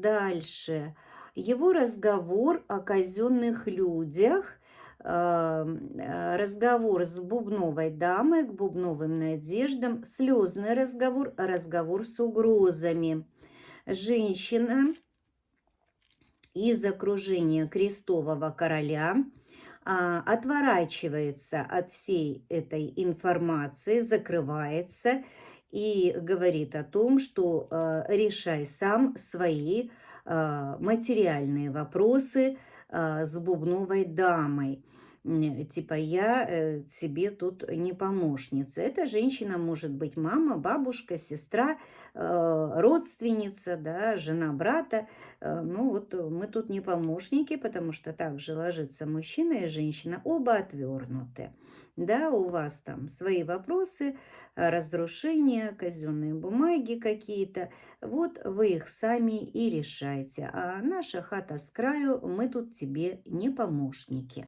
Дальше. Его разговор о казенных людях, разговор с бубновой дамой к бубновым надеждам, слезный разговор, разговор с угрозами. Женщина из окружения крестового короля отворачивается от всей этой информации, закрывается и говорит о том, что решай сам свои материальные вопросы с бубновой дамой. Типа я тебе тут не помощница. Эта женщина может быть мама, бабушка, сестра, родственница, да, жена брата. Ну вот мы тут не помощники, потому что также ложится мужчина и женщина, оба отвернуты. Да, у вас там свои вопросы, разрушения, казенные бумаги какие-то. Вот вы их сами и решайте. А наша хата с краю, мы тут тебе не помощники.